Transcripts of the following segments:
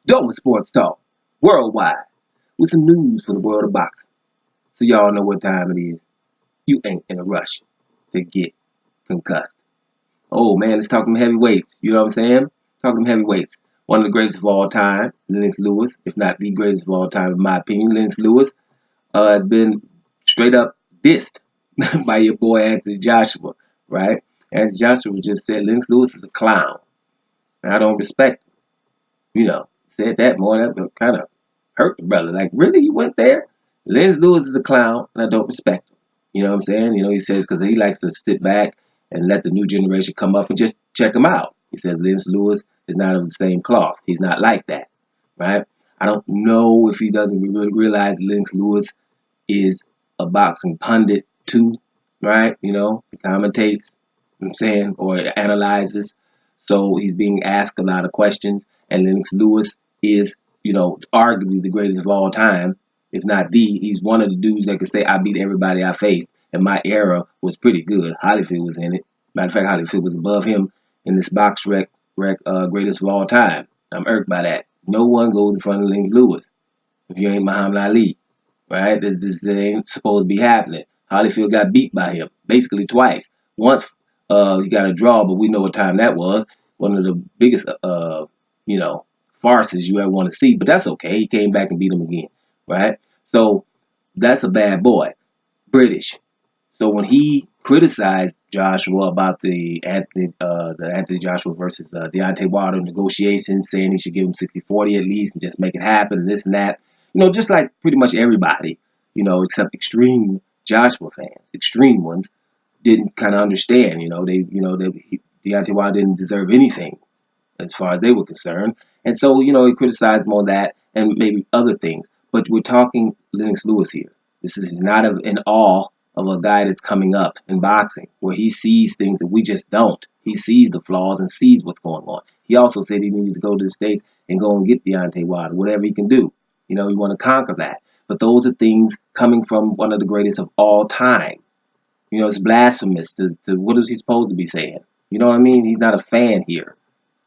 Dope Sports Talk, worldwide, with some news for the world of boxing. So y'all know what time it is. You ain't in a rush to get concussed. Oh man, let's talk them heavyweights. You know what I'm saying? Talk them heavyweights. One of the greatest of all time, Lennox Lewis, if not the greatest of all time in my opinion. Lennox Lewis has been straight up dissed by your boy Anthony Joshua, right? Anthony Joshua just said Lennox Lewis is a clown. And I don't respect him. You know, said that more. That kind of hurt the brother. Like, really? You went there? Lennox Lewis is a clown, and I don't respect him. You know what I'm saying? You know, he says because he likes to sit back and let the new generation come up and just check him out. He says Lennox Lewis is not of the same cloth. He's not like that, right? I don't know if he doesn't realize Lennox Lewis is a boxing pundit too, right? You know, he commentates, you know what I'm saying, or analyzes. So he's being asked a lot of questions. And Lennox Lewis is, you know, arguably the greatest of all time, if not the. He's one of the dudes that could say, I beat everybody I faced. And my era was pretty good. Holyfield was in it. Matter of fact, Holyfield was above him in this box greatest of all time. I'm irked by that. No one goes in front of Lennox Lewis if you ain't Muhammad Ali, right? This ain't supposed to be happening. Holyfield got beat by him basically twice. Once he got a draw, but we know what time that was. One of the biggest, you know, farces you ever want to see. But that's okay. He came back and beat him again, right? So that's a bad boy. British. So when he criticized Joshua about the Anthony Joshua versus Deontay Wilder negotiations, saying he should give him 60-40 at least and just make it happen and this and that, you know, just like pretty much everybody, you know, except extreme Joshua fans, extreme ones, didn't kind of understand, Deontay Wilder didn't deserve anything as far as they were concerned. And so, you know, he criticized him on that and maybe other things. But we're talking Lennox Lewis here. This is not in awe of a guy that's coming up in boxing, where he sees things that we just don't. He sees the flaws and sees what's going on. He also said he needed to go to the States and go and get Deontay Wilder, whatever he can do. You know, you want to conquer that. But those are things coming from one of the greatest of all time. You know, it's blasphemous to what is he supposed to be saying? You know what I mean? He's not a fan here.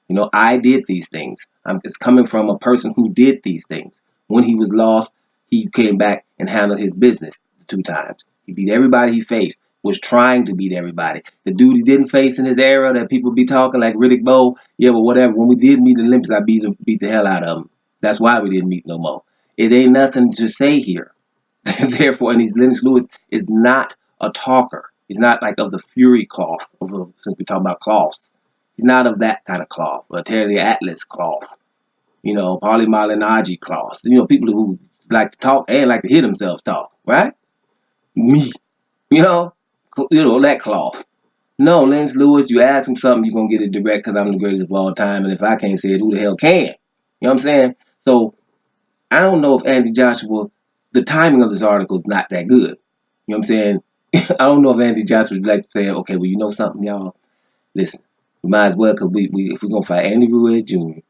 You know, I did these things. It's coming from a person who did these things. When he was lost, he came back and handled his business 2 times. He beat everybody he faced, was trying to beat everybody. The dude he didn't face in his era that people be talking like Riddick Bowe, yeah, but whatever. When we did meet in the Olympics, I beat the hell out of him. That's why we didn't meet no more. It ain't nothing to say here. Therefore, and Lennox Lewis is not a talker. He's not like of the fury cloth, since we talk about cloths. He's not of that kind of cloth, or Terry Atlas cloth, you know, Paulie Malignaggi cloth. You know, people who like to talk and like to hear themselves talk, right? Me, you know, that cloth. No, Lennox Lewis, you ask him something, you're going to get it direct because I'm the greatest of all time. And if I can't say it, who the hell can? You know what I'm saying? So I don't know if Anthony Joshua, the timing of this article is not that good. You know what I'm saying? I don't know if Anthony Joshua would like to say, okay, well, you know something, y'all? Listen, we might as well, because if we're going to fight Andy Ruiz Jr.,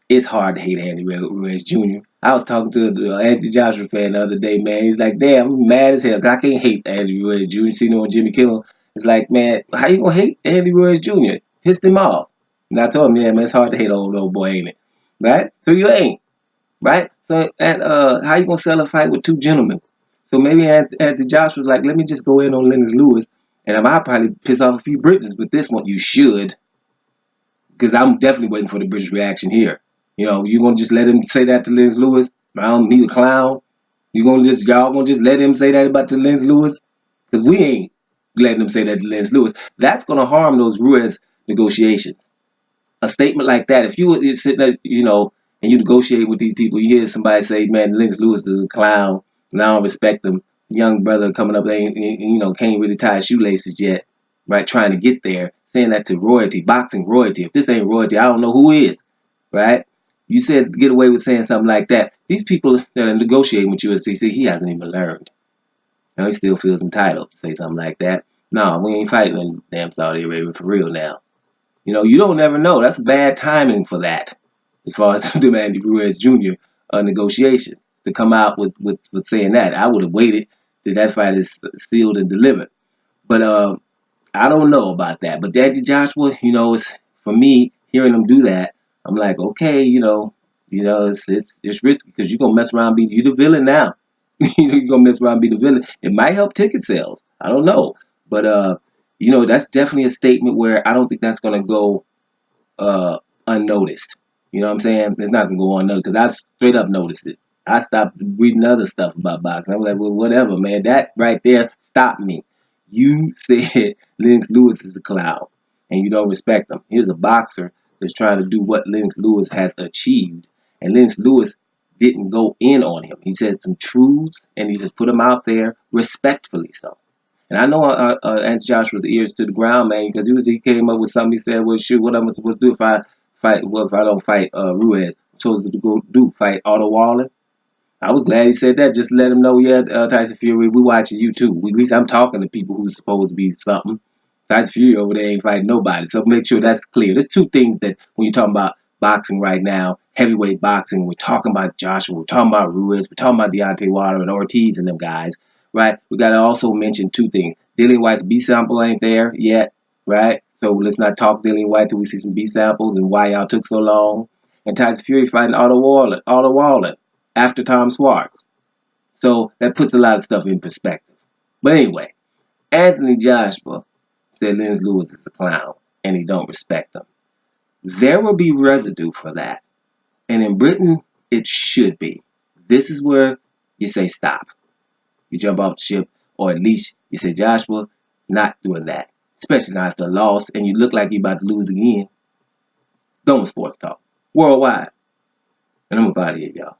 it's hard to hate Andy Ruiz Jr. I was talking to an Anthony Joshua fan the other day, man. He's like, damn, I'm mad as hell, because I can't hate Andy Ruiz Jr. Seen him on Jimmy Kimmel. It's like, man, how you going to hate Andy Ruiz Jr.? Pissed him off. And I told him, yeah, man, it's hard to hate old boy, ain't it? Right? So you ain't. Right? So how you gonna sell a fight with 2 gentlemen? So maybe Anthony Joshua was like, let me just go in on Lennox Lewis, and I'll probably piss off a few Britons with this one. You should, because I'm definitely waiting for the British reaction here. You know, you gonna just let him say that to Lennox Lewis? He's a clown. Y'all gonna just let him say that about to Lennox Lewis? Because we ain't letting him say that to Lennox Lewis. That's gonna harm those Ruiz negotiations. A statement like that, if you were sitting there, you know, and you negotiate with these people, you hear somebody say, man, Lennox Lewis is a clown, and I don't respect him. Young brother coming up, can't really tie his shoelaces yet, right? Trying to get there, saying that to royalty, boxing royalty. If this ain't royalty, I don't know who is, right? You said get away with saying something like that. These people that are negotiating with USCC, he hasn't even learned. Now he still feels entitled to say something like that. No, we ain't fighting in damn Saudi Arabia for real now. You know, you don't never know. That's bad timing for that, as far as the Andy Ruiz Jr. Negotiations, to come out with saying that. I would have waited till that fight is sealed and delivered. But I don't know about that. But Anthony Joshua, you know, it's, for me, hearing him do that, I'm like, okay, you know, You know, it's risky because you're gonna mess around and be you the villain now. You're gonna mess around and be the villain. It might help ticket sales. I don't know, but that's definitely a statement where I don't think that's gonna go uh, unnoticed. You know what I'm saying? It's not gonna go unnoticed because I straight up noticed it. I stopped reading other stuff about boxing. I was like, well, whatever, man. That right there stopped me. You said Lennox Lewis is a clown, and you don't respect him. Here's a boxer that's trying to do what Lennox Lewis has achieved, and Lennox Lewis didn't go in on him. He said some truths, and he just put them out there respectfully. So. And I know Aunt Joshua's ears to the ground, man, because he came up with something. He said, "Well, shoot, what am I supposed to do if I fight? Well, if I don't fight Ruiz, I'm supposed to go do fight Otto Waller." I was glad he said that. Just to let him know, yeah, Tyson Fury, we watching you too. At least I'm talking to people who's supposed to be something. Tyson Fury over there ain't fighting nobody. So make sure that's clear. There's two things that when you're talking about boxing right now, heavyweight boxing, we're talking about Joshua, we're talking about Ruiz, we're talking about Deontay Wilder and Ortiz and them guys, right? We got to also mention two things. Dillian White's B sample ain't there yet, right? So let's not talk Dillian White till we see some B samples and why y'all took so long. And Tyson Fury fighting Otto Waller after Tom Swartz. So that puts a lot of stuff in perspective. But anyway, Anthony Joshua said Lennox Lewis is a clown and he don't respect him. There will be residue for that. And in Britain, it should be. This is where you say stop. You jump off the ship, or at least you say, Joshua, not doing that. Especially not after a loss and you look like you're about to lose again. Don't sports talk. Worldwide. And I'm about to here, y'all.